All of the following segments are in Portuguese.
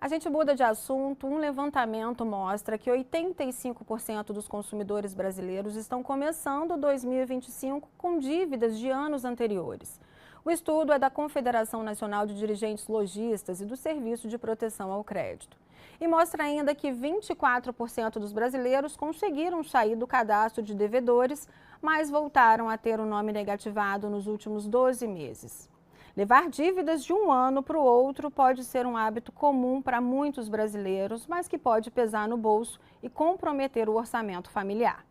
A gente muda de assunto. Um levantamento mostra que 85% dos consumidores brasileiros estão começando 2025 com dívidas de anos anteriores. O estudo é da Confederação Nacional de Dirigentes Lojistas e do Serviço de Proteção ao Crédito. E mostra ainda que 24% dos brasileiros conseguiram sair do cadastro de devedores, mas voltaram a ter o nome negativado nos últimos 12 meses. Levar dívidas de um ano para o outro pode ser um hábito comum para muitos brasileiros, mas que pode pesar no bolso e comprometer o orçamento familiar.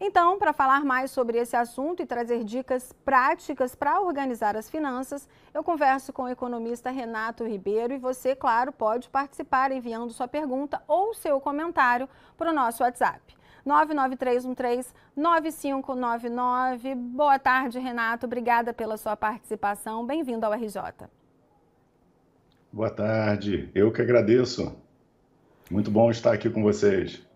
Então, para falar mais sobre esse assunto e trazer dicas práticas para organizar as finanças, eu converso com o economista Renato Ribeiro e você, claro, pode participar enviando sua pergunta ou seu comentário para o nosso WhatsApp. 99313-9599. Boa tarde, Renato. Obrigada pela sua participação. Bem-vindo ao RJ. Boa tarde. Eu que agradeço. Muito bom estar aqui com vocês.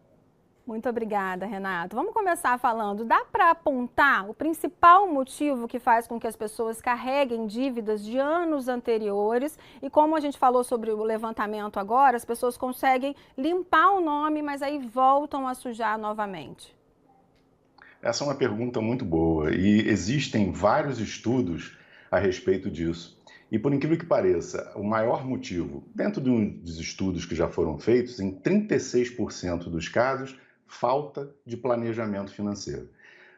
Muito obrigada, Renato. Vamos começar falando. Dá para apontar o principal motivo que faz com que as pessoas carreguem dívidas de anos anteriores? E como a gente falou sobre o levantamento agora, as pessoas conseguem limpar o nome, mas aí voltam a sujar novamente. Essa é uma pergunta muito boa e existem vários estudos a respeito disso. E por incrível que pareça, o maior motivo, dentro dos estudos que já foram feitos, em 36% dos casos, falta de planejamento financeiro.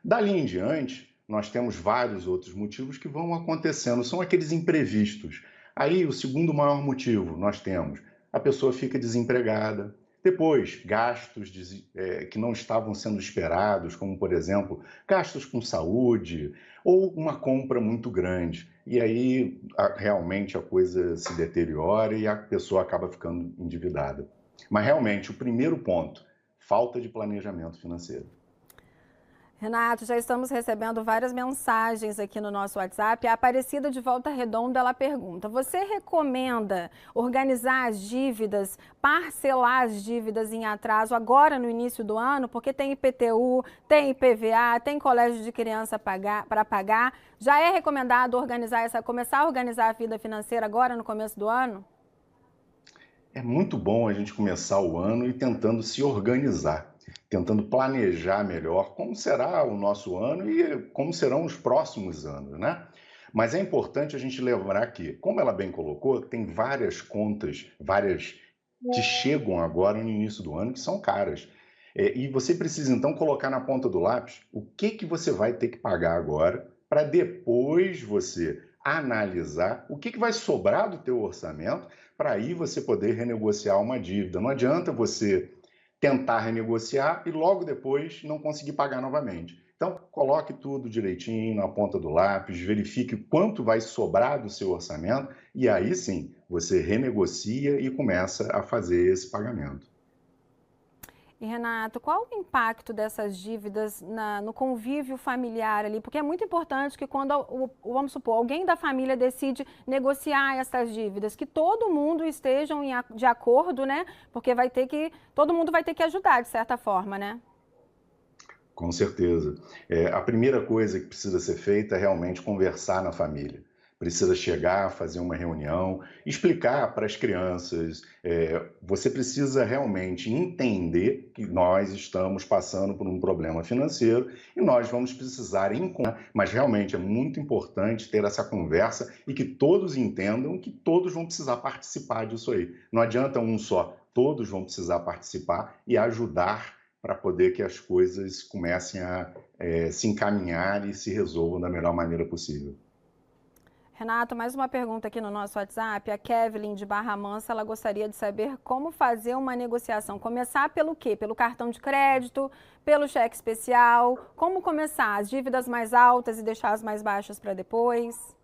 Dali em diante, nós temos vários outros motivos que vão acontecendo, são aqueles imprevistos. Aí, o segundo maior motivo, nós temos a pessoa fica desempregada, depois, gastos que não estavam sendo esperados, como, por exemplo, gastos com saúde ou uma compra muito grande. E aí, realmente, a coisa se deteriora e a pessoa acaba ficando endividada. Mas, realmente, o primeiro ponto, falta de planejamento financeiro. Renato, já estamos recebendo várias mensagens aqui no nosso WhatsApp. A Aparecida de Volta Redonda, ela pergunta: você recomenda organizar as dívidas, parcelar as dívidas em atraso agora no início do ano? Porque tem IPTU, tem IPVA, tem colégio de criança para pagar. Já é recomendado começar a organizar a vida financeira agora no começo do ano? É muito bom a gente começar o ano e tentando se organizar, tentando planejar melhor como será o nosso ano e como serão os próximos anos, né? Mas é importante a gente lembrar que, como ela bem colocou, tem várias contas, várias que chegam agora no início do ano que são caras. E você precisa então colocar na ponta do lápis o que você vai ter que pagar agora para depois você analisar o que vai sobrar do teu orçamento para aí você poder renegociar uma dívida. Não adianta você tentar renegociar e logo depois não conseguir pagar novamente. Então, coloque tudo direitinho na ponta do lápis, verifique quanto vai sobrar do seu orçamento e aí sim você renegocia e começa a fazer esse pagamento. E, Renato, qual o impacto dessas dívidas no convívio familiar ali? Porque é muito importante que quando, vamos supor, alguém da família decide negociar essas dívidas, que todo mundo esteja de acordo, né? Porque todo mundo vai ter que ajudar de certa forma, né? Com certeza. A primeira coisa que precisa ser feita é realmente conversar na família. Precisa chegar, fazer uma reunião, explicar para as crianças. Você precisa realmente entender que nós estamos passando por um problema financeiro e nós vamos precisar encontrar. Mas realmente é muito importante ter essa conversa e que todos entendam que todos vão precisar participar disso aí. Não adianta um só, todos vão precisar participar e ajudar para poder que as coisas comecem a se encaminhar e se resolvam da melhor maneira possível. Renato, mais uma pergunta aqui no nosso WhatsApp. A Kevin de Barra Mansa, ela gostaria de saber como fazer uma negociação. Começar pelo quê? Pelo cartão de crédito, pelo cheque especial? Como começar? As dívidas mais altas e deixar as mais baixas para depois?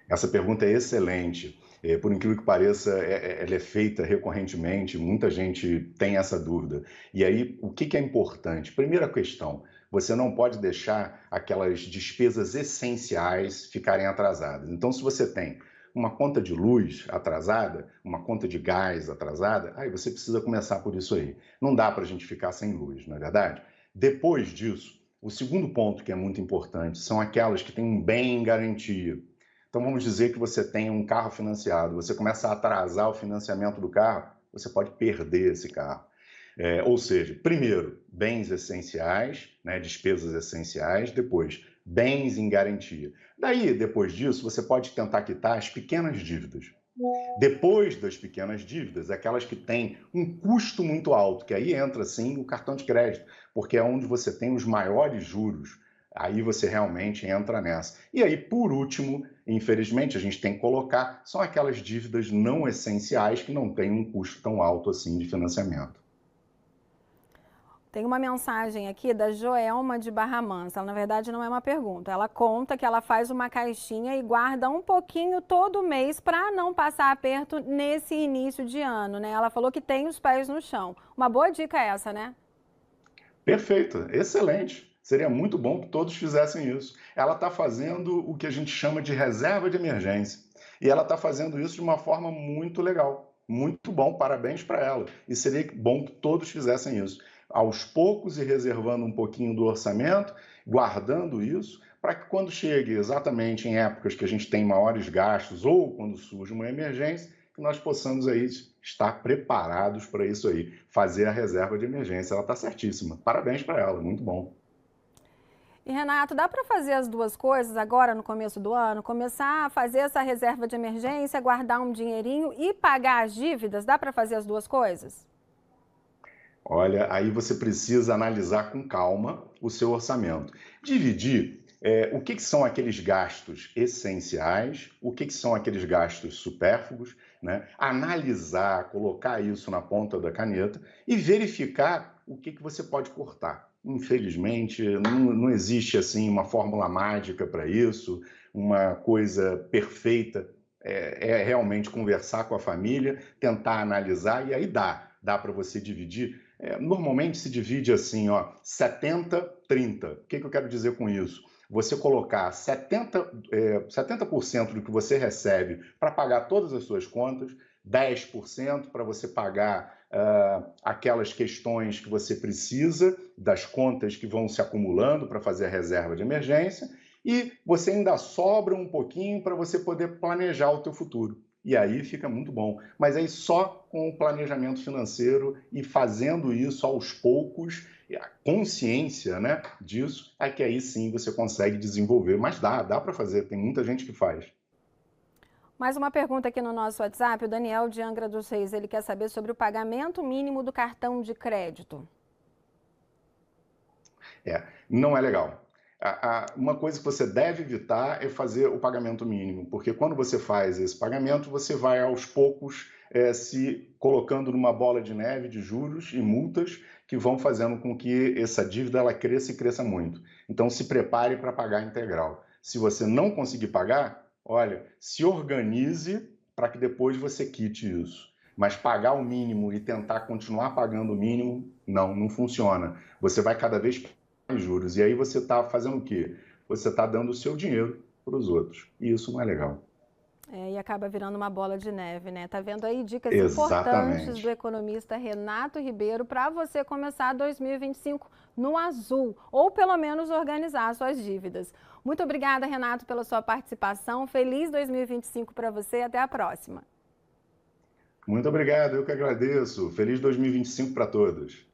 Essa pergunta é excelente. Por incrível que pareça, ela é feita recorrentemente, muita gente tem essa dúvida. E aí, o que é importante? Primeira questão, você não pode deixar aquelas despesas essenciais ficarem atrasadas. Então, se você tem uma conta de luz atrasada, uma conta de gás atrasada, aí você precisa começar por isso aí. Não dá para a gente ficar sem luz, não é verdade? Depois disso, o segundo ponto que é muito importante são aquelas que têm um bem em garantia. Então vamos dizer que você tem um carro financiado, você começa a atrasar o financiamento do carro, você pode perder esse carro. Ou seja, primeiro, bens essenciais, né, despesas essenciais, depois, bens em garantia. Daí, depois disso, você pode tentar quitar as pequenas dívidas. Depois das pequenas dívidas, aquelas que têm um custo muito alto, que aí entra sim o cartão de crédito, porque é onde você tem os maiores juros. Aí você realmente entra nessa. E aí, por último, infelizmente, a gente tem que colocar, são aquelas dívidas não essenciais que não têm um custo tão alto assim de financiamento. Tem uma mensagem aqui da Joelma de Barra Mansa. Ela, na verdade, não é uma pergunta. Ela conta que ela faz uma caixinha e guarda um pouquinho todo mês para não passar aperto nesse início de ano, né? Ela falou que tem os pés no chão. Uma boa dica essa, né? Perfeito, excelente. Seria muito bom que todos fizessem isso. Ela está fazendo o que a gente chama de reserva de emergência. E ela está fazendo isso de uma forma muito legal. Muito bom, parabéns para ela. E seria bom que todos fizessem isso. Aos poucos e reservando um pouquinho do orçamento, guardando isso, para que quando chegue exatamente em épocas que a gente tem maiores gastos ou quando surge uma emergência, que nós possamos aí estar preparados para isso aí, fazer a reserva de emergência. Ela está certíssima. Parabéns para ela, muito bom. E Renato, dá para fazer as duas coisas agora no começo do ano? Começar a fazer essa reserva de emergência, guardar um dinheirinho e pagar as dívidas? Dá para fazer as duas coisas? Olha, aí você precisa analisar com calma o seu orçamento. Dividir o que são aqueles gastos essenciais, o que são aqueles gastos supérfluos, né? Analisar, colocar isso na ponta da caneta e verificar o que você pode cortar. Infelizmente, não existe assim uma fórmula mágica para isso, uma coisa perfeita. É realmente conversar com a família, tentar analisar e aí dá para você dividir. Normalmente se divide assim, ó, 70-30. O que eu quero dizer com isso? Você colocar 70% do que você recebe para pagar todas as suas contas, 10% para você pagar aquelas questões que você precisa, das contas que vão se acumulando para fazer a reserva de emergência, e você ainda sobra um pouquinho para você poder planejar o teu futuro. E aí fica muito bom. Mas aí só com o planejamento financeiro e fazendo isso aos poucos, a consciência, né, disso, é que aí sim você consegue desenvolver. Mas dá para fazer, tem muita gente que faz. Mais uma pergunta aqui no nosso WhatsApp, o Daniel de Angra dos Reis, ele quer saber sobre o pagamento mínimo do cartão de crédito. Não é legal. Uma coisa que você deve evitar é fazer o pagamento mínimo, porque quando você faz esse pagamento, você vai aos poucos se colocando numa bola de neve de juros e multas que vão fazendo com que essa dívida ela cresça e cresça muito. Então, se prepare para pagar integral. Se você não conseguir pagar, olha, se organize para que depois você quite isso. Mas pagar o mínimo e tentar continuar pagando o mínimo, não funciona. Você vai cada vez mais juros. E aí você está fazendo o quê? Você está dando o seu dinheiro para os outros. E isso não é legal. E acaba virando uma bola de neve, né? Tá vendo aí dicas importantes do Exatamente. economista Renato Ribeiro para você começar 2025 no azul, ou pelo menos organizar suas dívidas. Muito obrigada, Renato, pela sua participação. Feliz 2025 para você e até a próxima. Muito obrigado, eu que agradeço. Feliz 2025 para todos.